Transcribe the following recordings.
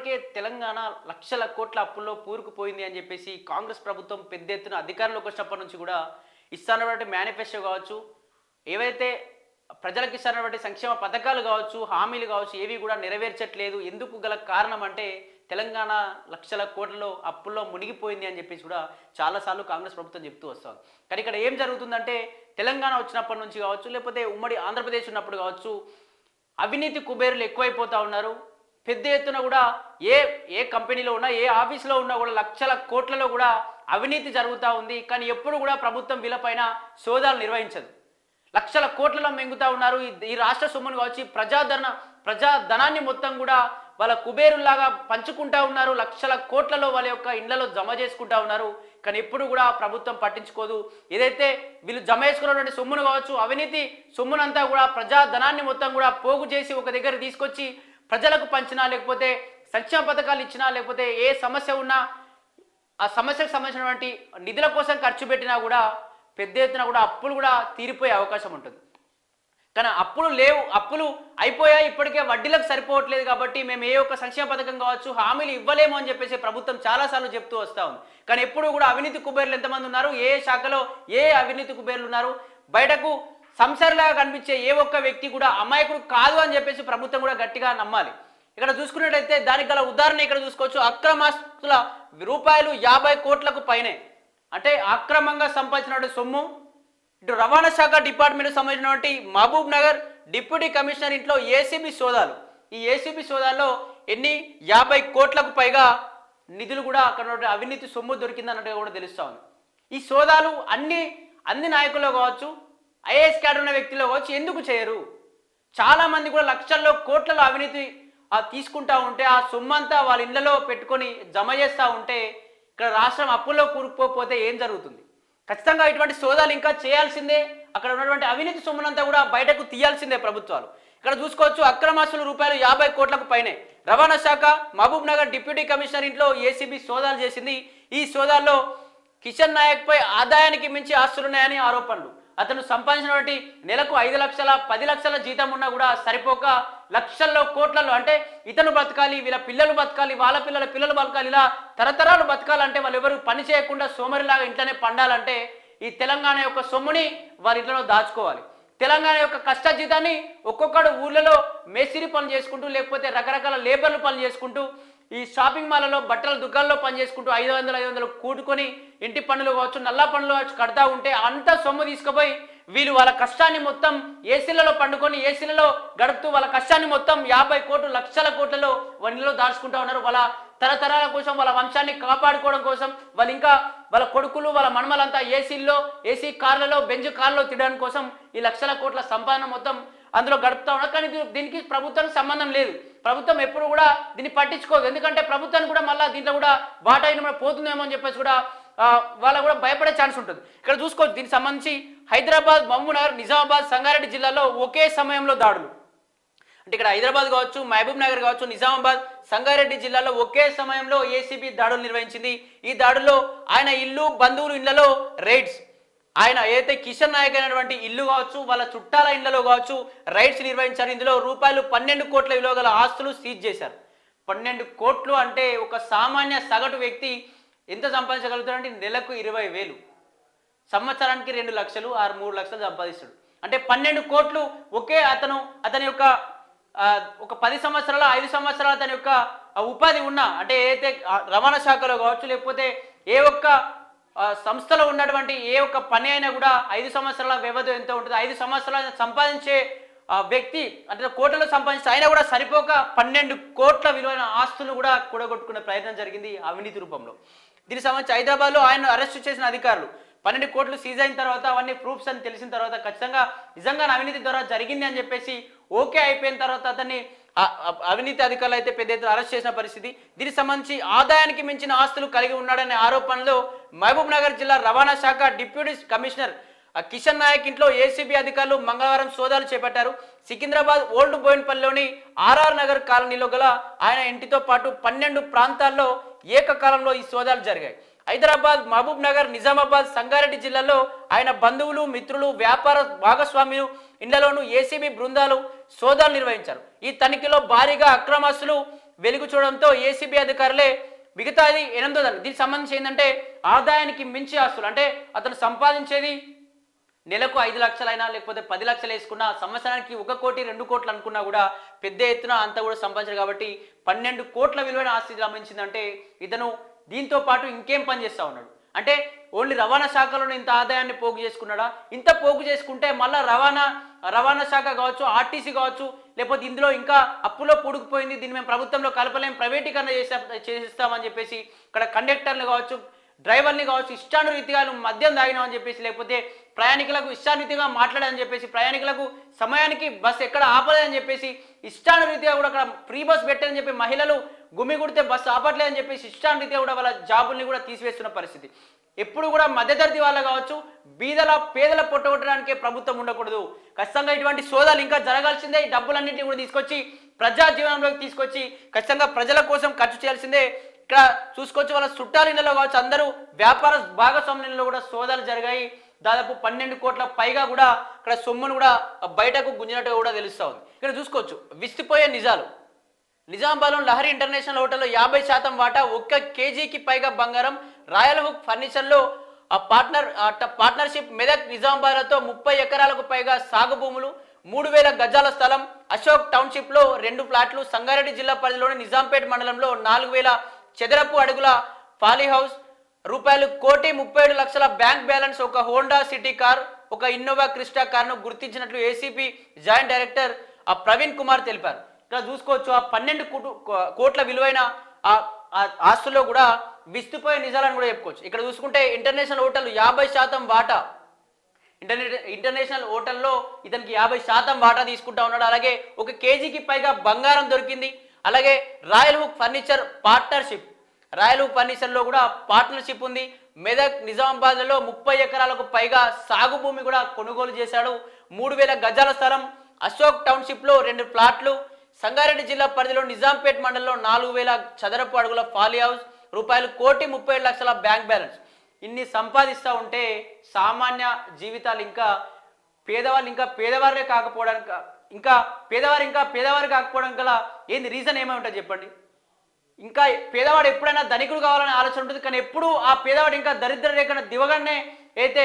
ఇప్పటికే తెలంగాణ లక్షల కోట్ల అప్పుల్లో కూరుకుపోయింది అని చెప్పేసి కాంగ్రెస్ ప్రభుత్వం పెద్ద ఎత్తున అధికారంలోకి వచ్చినప్పటి నుంచి కూడా ఇస్తానటువంటి మేనిఫెస్టో కావచ్చు, ఏవైతే ప్రజలకు ఇస్తానటువంటి సంక్షేమ పథకాలు కావచ్చు, హామీలు కావచ్చు, ఏవి కూడా నెరవేర్చట్లేదు. ఎందుకు గల కారణం అంటే తెలంగాణ లక్షల కోట్లలో అప్పుల్లో మునిగిపోయింది అని చెప్పేసి కూడా చాలాసార్లు కాంగ్రెస్ ప్రభుత్వం చెప్తూ వస్తుంది. కానీ ఇక్కడ ఏం జరుగుతుందంటే తెలంగాణ వచ్చినప్పటి నుంచి కావచ్చు, లేకపోతే ఉమ్మడి ఆంధ్రప్రదేశ్ ఉన్నప్పుడు కావచ్చు, అవినీతి కుబేరులు ఎక్కువైపోతూ ఉన్నారు. పెద్ద ఎత్తున కూడా ఏ ఏ కంపెనీలో ఉన్నా, ఏ ఆఫీసులో ఉన్నా కూడా లక్షల కోట్లలో కూడా అవినీతి జరుగుతూ ఉంది. కానీ ఎప్పుడు కూడా ప్రభుత్వం వీళ్ళపైన సోదాలు నిర్వహించదు. లక్షల కోట్లలో మెంగుతూ ఉన్నారు. ఈ రాష్ట్ర సొమ్మును కావచ్చు, ప్రజాధనాన్ని మొత్తం కూడా వాళ్ళ కుబేరుల్లాగా పంచుకుంటా ఉన్నారు. లక్షల కోట్లలో వాళ్ళ యొక్క ఇండ్లలో జమ చేసుకుంటా ఉన్నారు. కానీ ఎప్పుడు కూడా ప్రభుత్వం పట్టించుకోదు. ఏదైతే వీళ్ళు జమ చేసుకున్నటువంటి సొమ్మును కావచ్చు, అవినీతి సొమ్మునంతా కూడా ప్రజాధనాన్ని మొత్తం కూడా పోగు చేసి ఒక దగ్గర తీసుకొచ్చి ప్రజలకు పంచినా, లేకపోతే సంక్షేమ పథకాలు ఇచ్చినా, లేకపోతే ఏ సమస్య ఉన్నా ఆ సమస్యకు సంబంధించినటువంటి నిధుల కోసం ఖర్చు పెట్టినా కూడా పెద్ద ఎత్తున కూడా అప్పులు కూడా తీరిపోయే అవకాశం ఉంటుంది. కానీ అప్పులు లేవు, అప్పులు అయిపోయాయి, ఇప్పటికే వడ్డీలకు సరిపోవట్లేదు కాబట్టి మేము ఏ ఒక్క సంక్షేమ పథకం కావచ్చు, హామీలు ఇవ్వలేము అని చెప్పేసి ప్రభుత్వం చాలాసార్లు చెప్తూ వస్తూ ఉంది. కానీ ఎప్పుడు కూడా అవినీతి కుబేర్లు ఎంతమంది ఉన్నారు, ఏ శాఖలో ఏ అవినీతి కుబేర్లు ఉన్నారు, బయటకు సంసారిలాగా కనిపించే ఏ ఒక్క వ్యక్తి కూడా అమాయకుడు కాదు అని చెప్పేసి ప్రభుత్వం కూడా గట్టిగా నమ్మాలి. ఇక్కడ చూసుకున్నట్టయితే దానికి గల ఉదాహరణ ఇక్కడ చూసుకోవచ్చు. అక్రమాస్తుల రూపాయలు 50 కోట్లకు పైనే, అంటే అక్రమంగా సంపాదించినటువంటి సొమ్ము. ఇటు రవాణా శాఖ డిపార్ట్మెంట్కి సంబంధించినటువంటి మహబూబ్ నగర్ డిప్యూటీ కమిషనర్ ఇంట్లో ఏసీబీ సోదాలు. ఈ ఏసీబీ సోదాల్లో 50 కోట్లకు పైగా నిధులు కూడా అక్కడ అవినీతి సొమ్ము దొరికిందన్నట్టుగా కూడా తెలుస్తూ ఉంది. ఈ సోదాలు అన్ని నాయకుల్లో కావచ్చు, ఐఏఎస్ క్యాడర్ ఉన్న వ్యక్తిలో కావచ్చు ఎందుకు చేయరు? చాలామంది కూడా లక్షల్లో కోట్లలో అవినీతి తీసుకుంటా ఉంటే ఆ సొమ్మంతా వాళ్ళ ఇళ్లలో పెట్టుకొని జమ చేస్తూ ఉంటే ఇక్కడ రాష్ట్రం అప్పుల్లో కూరుకుపోతే ఏం జరుగుతుంది? ఖచ్చితంగా ఇటువంటి సోదాలు ఇంకా చేయాల్సిందే. అక్కడ ఉన్నటువంటి అవినీతి సొమ్మునంతా కూడా బయటకు తీయాల్సిందే ప్రభుత్వాలు. ఇక్కడ చూసుకోవచ్చు, అక్రమాస్తుల రూపాయలు 50 కోట్లకు పైనే. రవాణా శాఖ మహబూబ్ నగర్ డిప్యూటీ కమిషనర్ ఇంట్లో ఏసీబీ సోదాలు చేసింది. ఈ సోదాల్లో కిషన్ నాయక్ పై ఆదాయానికి మించి ఆస్తులున్నాయని ఆరోపణలు. అతను సంపాదించినటువంటి నెలకు 5 లక్షల 10 లక్షల జీతం ఉన్నా కూడా సరిపోక లక్షల్లో కోట్లలో, అంటే ఇతను బతకాలి, వీళ్ళ పిల్లలు బతకాలి, వాళ్ళ పిల్లలు బతకాలి, ఇలా తరతరాలు బతకాలంటే వాళ్ళు ఎవరు పని చేయకుండా సోమరిలాగా ఇంట్లోనే పండాలంటే ఈ తెలంగాణ యొక్క సొమ్ముని వారి ఇంట్లో దాచుకోవాలి. తెలంగాణ యొక్క కష్టజీతాన్ని ఒక్కొక్కడు ఊళ్ళలో మేస్త్రి పనులు చేసుకుంటూ, లేకపోతే రకరకాల లేబర్లు పనులు చేసుకుంటూ, ఈ షాపింగ్ మాల్లో బట్టల దుకాణాల్లో పనిచేసుకుంటూ 500 కూడుకొని ఇంటి పనులు కావచ్చు, నల్ల పనులు కావచ్చు కడతా ఉంటే అంత సొమ్ము తీసుకుపోయి వీళ్ళు వాళ్ళ కష్టాన్ని మొత్తం ఏసీలలో పండుకొని ఏసీలలో గడుపుతూ వాళ్ళ కష్టాన్ని మొత్తం 50 కోట్లు లక్షల కోట్లలో వనిలో దాచుకుంటా ఉన్నారు. వాళ్ళ తరతరాల కోసం, వాళ్ళ వంశాన్ని కాపాడుకోవడం కోసం, వాళ్ళు ఇంకా వాళ్ళ కొడుకులు వాళ్ళ మనమలంతా ఏసీ కార్లలో బెంజ్ కార్లలో తినడానికి కోసం ఈ లక్షల కోట్ల సంపాదన మొత్తం అందులో గడుపుతా ఉన్నారు. కానీ దీనికి ప్రభుత్వానికి సంబంధం లేదు. ప్రభుత్వం ఎప్పుడు కూడా దీన్ని పట్టించుకోదు. ఎందుకంటే ప్రభుత్వానికి కూడా మళ్ళీ దీంట్లో కూడా వాటా అయిన పోతుందేమో అని చెప్పేసి కూడా వాళ్ళకు కూడా భయపడే ఛాన్స్ ఉంటుంది. ఇక్కడ చూసుకోవచ్చు, దీనికి సంబంధించి హైదరాబాద్, మహబూబ్ నగర్, నిజామాబాద్, సంగారెడ్డి జిల్లాలో ఒకే సమయంలో దాడులు. అంటే ఇక్కడ హైదరాబాద్ కావచ్చు, మహబూబ్ నగర్ కావచ్చు, నిజామాబాద్, సంగారెడ్డి జిల్లాలో ఒకే సమయంలో ఏసీబీ దాడులు నిర్వహించింది. ఈ దాడుల్లో ఆయన ఇల్లు, బంధువులు ఇళ్లలో రైడ్స్, ఆయన ఏదైతే కిషన్ నాయక్ అయినటువంటి ఇల్లు కావచ్చు, వాళ్ళ చుట్టాల ఇళ్లలో కావచ్చు రైడ్స్ నిర్వహించారు. ఇందులో రూపాయలు 12 కోట్ల విలువ గల ఆస్తులు సీజ్ చేశారు. 12 కోట్లు అంటే ఒక సామాన్య సగటు వ్యక్తి ఎంత సంపాదించగలుగుతాడంటే నెలకు 20,000, సంవత్సరానికి 2 లక్షలు, 3 లక్షలు సంపాదిస్తాడు. అంటే 12 కోట్లు ఒకే అతని యొక్క ఒక 10 సంవత్సరాల 5 సంవత్సరాలు అతని యొక్క ఉపాధి ఉన్న, అంటే ఏదైతే రవాణా శాఖలో కావచ్చు, లేకపోతే ఏ ఒక్క సంస్థలో ఉన్నటువంటి ఏ ఒక్క పని అయినా కూడా 5 సంవత్సరాల వ్యవధి ఎంత ఉంటుంది, 5 సంవత్సరాలు సంపాదించే వ్యక్తి అంటే కోట్లలో సంపాదించే అయినా కూడా సరిపోక 12 కోట్ల విలువైన ఆస్తులు కూడా కూడగొట్టుకునే ప్రయత్నం జరిగింది అవినీతి రూపంలో. దీనికి సంబంధించి హైదరాబాద్లో ఆయన అరెస్టు చేసిన అధికారులు 12 కోట్లు సీజ్ అయిన తర్వాత అవన్నీ ప్రూఫ్స్ అని తెలిసిన తర్వాత ఖచ్చితంగా నిజంగా అవినీతి ద్వారా జరిగింది అని చెప్పేసి ఓకే అయిపోయిన తర్వాత అతన్ని అవినీతి అధికారులు అయితే పెద్ద ఎత్తున అరెస్ట్ చేసిన పరిస్థితి. దీనికి సంబంధించి ఆదాయానికి మించిన ఆస్తులు కలిగి ఉన్నాడనే ఆరోపణలో మహబూబ్ నగర్ జిల్లా రవాణా శాఖ డిప్యూటీ కమిషనర్ కిషన్ నాయక్ ఇంట్లో ఏసీబీ అధికారులు మంగళవారం సోదాలు చేపట్టారు. సికింద్రాబాద్ ఓల్డ్ బోయిన్పల్లిలోని ఆర్ఆర్ నగర్ కాలనీలో గల ఆయన ఇంటితో పాటు 12 ప్రాంతాల్లో ఏకకాలంలో ఈ సోదాలు జరిగాయి. హైదరాబాద్, మహబూబ్ నగర్, నిజామాబాద్, సంగారెడ్డి జిల్లాలో ఆయన బంధువులు, మిత్రులు, వ్యాపార భాగస్వాములు ఇళ్లలోనూ ఏసీబీ బృందాలు సోదాలు నిర్వహించారు. ఈ తనిఖీలో భారీగా అక్రమాస్తులు వెలుగు చూడడంతో ఏసీబీ అధికారులే మిగతాది 800. దీనికి సంబంధించి ఏంటంటే ఆదాయానికి మించి ఆస్తులు, అంటే అతను సంపాదించేది నెలకు 5 లక్షలైనా లేకపోతే 10 లక్షలు వేసుకున్నా సంవత్సరానికి 1 కోటి 2 కోట్లు అనుకున్నా కూడా పెద్ద ఎత్తున అంతా కూడా సంపాదించారు. కాబట్టి 12 కోట్ల విలువైన ఆస్తి గమనించిందంటే ఇతను దీంతో పాటు ఇంకేం పని చేస్తూ ఉన్నాడు అంటే ఓన్లీ రవాణా శాఖలోనే ఇంత ఆదాయాన్ని పోగు చేసుకున్నాడా? ఇంత పోగు చేసుకుంటే మళ్ళీ రవాణా శాఖ కావచ్చు, ఆర్టీసీ కావచ్చు, లేకపోతే ఇందులో ఇంకా అప్పులో పూడుకుపోయింది, దీన్ని మేము ప్రభుత్వంలో కలపలేం, ప్రైవేటీకరణ చేసిస్తామని చెప్పేసి ఇక్కడ కండక్టర్లు కావచ్చు, డ్రైవర్ని కావచ్చు ఇష్టానురీతిగా మద్యం తాగినామని చెప్పేసి, లేకపోతే ప్రయాణికులకు ఇష్టానురీతిగా మాట్లాడాలని చెప్పేసి, ప్రయాణికులకు సమయానికి బస్సు ఎక్కడ ఆపలేదని చెప్పేసి ఇష్టానురీతిగా కూడా అక్కడ ఫ్రీ బస్ పెట్టని చెప్పి మహిళలు గుమి కుడితే బస్సు ఆపట్లేదని చెప్పేసి ఇష్టానురీతిగా కూడా వాళ్ళ జాబుల్ని కూడా తీసివేస్తున్న పరిస్థితి. ఎప్పుడు కూడా మధ్యతరగతి వాళ్ళ కావచ్చు, పేదల పొట్టగొట్టడానికే ప్రభుత్వం ఉండకూడదు. ఖచ్చితంగా ఇటువంటి సోదాలు ఇంకా జరగాల్సిందే. ఈ డబ్బులన్నింటినీ కూడా తీసుకొచ్చి ప్రజా జీవనంలోకి తీసుకొచ్చి ఖచ్చితంగా ప్రజల కోసం ఖర్చు చేయాల్సిందే. ఇక్కడ చూసుకోవచ్చు వాళ్ళ చుట్టాలిండ్లలో కావచ్చు, అందరూ వ్యాపార భాగస్వామ్యంలో కూడా సోదాలు జరిగాయి. దాదాపు 12 కోట్ల పైగా కూడా ఇక్కడ సొమ్మును కూడా బయటకు గుంజినట్టుగా కూడా తెలుస్తూ ఉంది. ఇక్కడ చూసుకోవచ్చు విసిపోయే నిజాలు. నిజామాబాద్లో లహరి ఇంటర్నేషనల్ హోటల్లో 50% వాటా, 1 కేజీకి పైగా బంగారం. రాయల్ హుక్ ఫర్నిచర్లో పార్ట్నర్షిప్. మెదక్ నిజామాబాద్లతో 30 ఎకరాలకు పైగా సాగు భూములు, 3000 గజాల స్థలం. అశోక్ టౌన్షిప్లో 2 ఫ్లాట్లు. సంగారెడ్డి జిల్లా పరిధిలోని నిజాంపేట్ మండలంలో 4000 చదరపు అడుగుల ఫాలీ హౌస్. రూపాయలు 1,37,00,000 బ్యాంక్ బ్యాలెన్స్. ఒక హోండా సిటీ కార్, ఒక ఇన్నోవా క్రిస్టా కార్ను గుర్తించినట్లు ACP joint director Praveen Kumar తెలిపారు. ఇక్కడ చూసుకోవచ్చు ఆ 12 కోట్ల విలువైన ఆస్తుల్లో కూడా విస్తుపోయే నిజాలను కూడా చెప్పుకోవచ్చు. ఇక్కడ చూసుకుంటే ఇంటర్నేషనల్ హోటల్ 50% వాటా. ఇంటర్నేషనల్ హోటల్లో ఇతనికి 50% వాటా తీసుకుంటా ఉన్నాడు. అలాగే 1 కేజీకి పైగా బంగారం దొరికింది. అలాగే royal hook furniture partnership. Royal hook ఫర్నిచర్లో కూడా పార్ట్నర్షిప్ ఉంది. మెదక్ నిజామాబాద్లో 30 ఎకరాలకు పైగా సాగు భూమి కూడా కొనుగోలు చేశాడు. 3000 గజాల స్థలం. అశోక్ టౌన్షిప్లో 2 ప్లాట్లు. సంగారెడ్డి జిల్లా పరిధిలో నిజాంపేట్ మండలంలో 4000 చదరపు అడుగుల ఫాలీ హౌస్. రూపాయలు 1,37,00,000 బ్యాంక్ బ్యాలెన్స్. ఇన్ని సంపాదిస్తూ ఉంటే సామాన్య జీవితాలు ఇంకా పేదవారే కాకపోవడానికి పేదవారు కాకపోవడం గల ఏంది రీజన్ ఏమై ఉంటుంది చెప్పండి? ఇంకా పేదవాడు ఎప్పుడైనా ధనికుడు కావాలనే ఆలోచన ఉంటుంది, కానీ ఎప్పుడు ఆ పేదవాడు ఇంకా దరిద్ర రేఖ దివగానే అయితే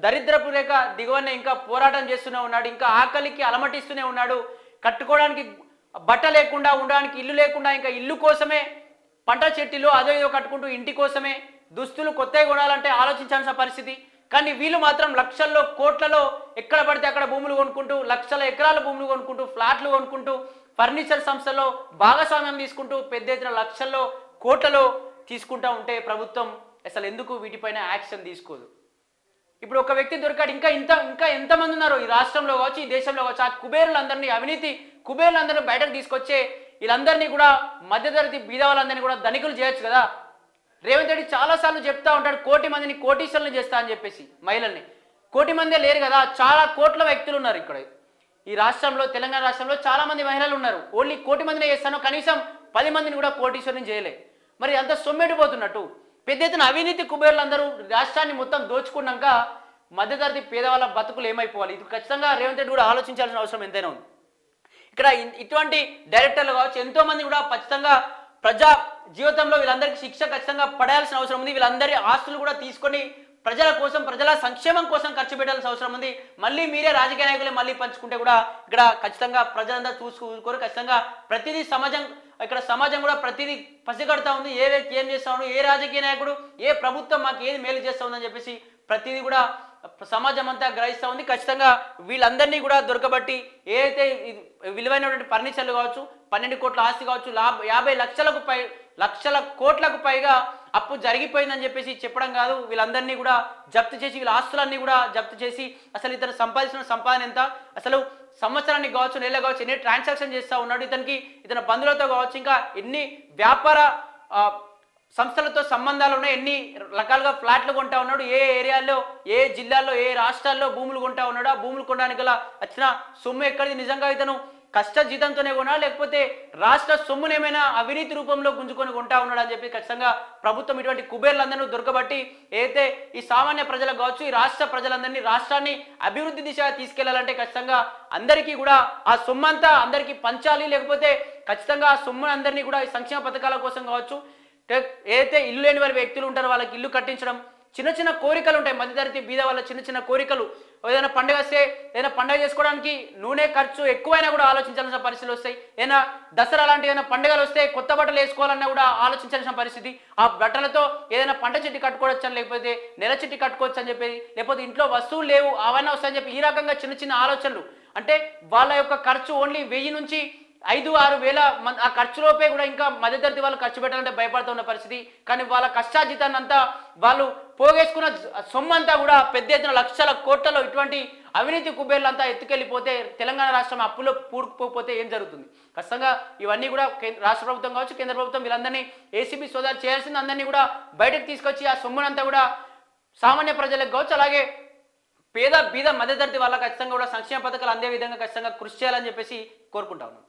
దరిద్రపు రేఖ దిగువనే ఇంకా పోరాటం చేస్తూనే ఉన్నాడు. ఇంకా ఆకలికి అలమటిస్తూనే ఉన్నాడు. కట్టుకోవడానికి బట్ట లేకుండా, ఉండడానికి ఇల్లు లేకుండా, ఇంకా ఇల్లు కోసమే పంట చెట్టిలో అదో ఏదో కట్టుకుంటూ ఇంటి కోసమే దుస్తులు కొత్తగా కొనాలంటే ఆలోచించాల్సిన పరిస్థితి. కానీ వీళ్ళు మాత్రం లక్షల్లో కోట్లలో ఎక్కడ పడితే అక్కడ భూములు కొనుక్కుంటూ, లక్షల ఎకరాల భూములు కొనుక్కుంటూ, ఫ్లాట్లు కొనుక్కుంటూ, ఫర్నిచర్ సంస్థలో భాగస్వామ్యం తీసుకుంటూ పెద్ద ఎత్తున లక్షల్లో కోట్లలో తీసుకుంటూ ఉంటే ప్రభుత్వం అసలు ఎందుకు వీటిపైన యాక్షన్ తీసుకోదు? ఇప్పుడు ఒక వ్యక్తి దొరికాడు, ఇంకా ఎంతమంది ఉన్నారు ఈ రాష్ట్రంలో కావచ్చు, ఈ దేశంలో కావచ్చు, ఆ కుబేరులందరినీ, అవినీతి కుబేరులందరినీ బయటకు తీసుకొచ్చే వీళ్ళందరినీ కూడా మధ్యతరగతి బీద వాళ్ళందరినీ కూడా ధనికులు చేయొచ్చు కదా. రేవంత్ రెడ్డి చాలాసార్లు చెప్తా ఉంటాడు 1 కోటి మందిని కోటీశ్వరులను చేస్తా అని చెప్పేసి. మహిళల్ని 1 కోటి మందే లేరు కదా, చాలా కోట్ల వ్యక్తులు ఉన్నారు ఇక్కడ ఈ రాష్ట్రంలో. తెలంగాణ రాష్ట్రంలో చాలా మంది మహిళలు ఉన్నారు. ఓన్లీ 1 కోటి మందినే చేస్తాను, కనీసం 10 మందిని కూడా కోటీశ్వరుని చేయలే. మరి అంత సొమ్మెడిపోతున్నట్టు పెద్ద ఎత్తున అవినీతి కుబేరులందరూ రాష్ట్రాన్ని మొత్తం దోచుకున్నాక మధ్యతరగతి పేదవాళ్ళ బతుకులు ఏమైపోవాలి? ఇది ఖచ్చితంగా రేవంత్ రెడ్డి కూడా ఆలోచించాల్సిన అవసరం ఎంతైనా ఉంది. ఇక్కడ ఇటువంటి డైరెక్టర్లు కావచ్చు ఎంతోమంది కూడా ఖచ్చితంగా ప్రజా జీవితంలో వీళ్ళందరికీ శిక్ష ఖచ్చితంగా పడాల్సిన అవసరం ఉంది. వీళ్ళందరి ఆస్తులు కూడా తీసుకొని ప్రజల కోసం, ప్రజల సంక్షేమం కోసం ఖర్చు పెట్టాల్సిన అవసరం ఉంది. మళ్ళీ మీరే రాజకీయ నాయకులే మళ్ళీ పంచుకుంటే కూడా ఇక్కడ ఖచ్చితంగా ప్రజలందరూ చూసుకోరు. ఖచ్చితంగా ప్రతిదీ సమాజం కూడా ప్రతిదీ పసిగడతా ఉంది. ఏ వ్యక్తి ఏం చేస్తా ఉన్నాడు, ఏ రాజకీయ నాయకుడు, ఏ ప్రభుత్వం మాకు ఏది మేలు చేస్తా ఉందని చెప్పేసి ప్రతిదీ కూడా సమాజం అంతా గ్రహిస్తూ ఉంది. ఖచ్చితంగా వీళ్ళందరినీ కూడా దొరకబట్టి ఏదైతే విలువైనటువంటి ఫర్నిచర్లు కావచ్చు, 12 కోట్ల ఆస్తి కావచ్చు, 50 లక్షల కోట్లకు పైగా అప్పు జరిగిపోయిందని చెప్పేసి చెప్పడం కాదు. వీళ్ళందరినీ కూడా జప్తు చేసి, వీళ్ళ ఆస్తులన్నీ కూడా జప్తు చేసి అసలు ఇతను సంపాదించిన సంపాదన ఎంత, అసలు సంవత్సరానికి కావచ్చు, నెల కావచ్చు, ఎన్ని ట్రాన్సాక్షన్ చేస్తూ ఉన్నాడు, ఇతని బంధువులతో కావచ్చు, ఇంకా ఎన్ని వ్యాపార సంస్థలతో సంబంధాలు ఉన్నాయి, ఎన్ని రకాలుగా ఫ్లాట్లు కొంటా ఉన్నాడు, ఏ ఏరియాల్లో, ఏ జిల్లాల్లో, ఏ రాష్ట్రాల్లో భూములు కొంటా ఉన్నాడు, ఆ భూములు కొనడానికి గల వచ్చిన సొమ్ము ఎక్కడిది, నిజంగా ఇతను కష్ట జీతంతోనే కొనాలా లేకపోతే రాష్ట్ర సొమ్మును ఏమైనా అవినీతి రూపంలో గుంజుకొని కొంటా ఉన్నాడు అని చెప్పి ఖచ్చితంగా ప్రభుత్వం ఇటువంటి కుబేర్లందరూ దొరకబట్టి ఏదైతే ఈ సామాన్య ప్రజలకు కావచ్చు ఈ రాష్ట్ర ప్రజలందరినీ రాష్ట్రాన్ని అభివృద్ధి దిశగా తీసుకెళ్లాలంటే ఖచ్చితంగా అందరికీ కూడా ఆ సొమ్మంతా అందరికీ పంచాలి, లేకపోతే ఖచ్చితంగా ఆ సొమ్మును అందరినీ కూడా ఈ సంక్షేమ పథకాల కోసం కావచ్చు, ఏదైతే ఇల్లు లేని వారి వ్యక్తులు ఉంటారో వాళ్ళకి ఇల్లు కట్టించడం, చిన్న చిన్న కోరికలు ఉంటాయి మధ్యతరగతి బీద వాళ్ళ చిన్న చిన్న కోరికలు, ఏదైనా పండుగ వస్తే ఏదైనా పండుగ చేసుకోవడానికి నూనె ఖర్చు ఎక్కువైనా కూడా ఆలోచించాల్సిన పరిస్థితులు వస్తాయి. ఏదైనా దసరా లాంటి ఏదైనా పండుగలు వస్తే కొత్త బట్టలు వేసుకోవాలన్నా కూడా ఆలోచించాల్సిన పరిస్థితి. ఆ బట్టలతో ఏదైనా పంట చెట్టు కట్టుకోవచ్చు అని, లేకపోతే నెల చెట్టు కట్టుకోవచ్చు అని చెప్పేది, లేకపోతే ఇంట్లో వస్తువులు లేవు అవన్నీ వస్తాయని చెప్పి ఈ రకంగా చిన్న చిన్న ఆలోచనలు. అంటే వాళ్ళ యొక్క ఖర్చు ఓన్లీ 1000 నుంచి 5-6 వేల ఆ ఖర్చులోపే కూడా ఇంకా మధ్యతరగతి వాళ్ళు ఖర్చు పెట్టాలంటే భయపడుతున్న పరిస్థితి. కానీ వాళ్ళ కష్టార్జితాన్ని అంతా వాళ్ళు పోగేసుకున్న సొమ్మంతా కూడా పెద్ద ఎత్తున లక్షల కోట్లలో ఇటువంటి అవినీతి కుబేర్లంతా ఎత్తుకెళ్ళిపోతే తెలంగాణ రాష్ట్రం అప్పులో పూడుకుపోతే ఏం జరుగుతుంది? ఖచ్చితంగా ఇవన్నీ కూడా రాష్ట్ర ప్రభుత్వం కావచ్చు కేంద్ర ప్రభుత్వం వీళ్ళందరినీ ఏసీబీ సోదాలు చేయాల్సింది, అందరినీ కూడా బయటకు తీసుకొచ్చి ఆ సొమ్మునంతా కూడా సామాన్య ప్రజలకు కావచ్చు అలాగే పేద బీద మధ్యతరగతి వాళ్ళకి ఖచ్చితంగా కూడా సంక్షేమ పథకాలు అందే విధంగా ఖచ్చితంగా కృషి చేయాలని చెప్పేసి కోరుకుంటా ఉన్నాం.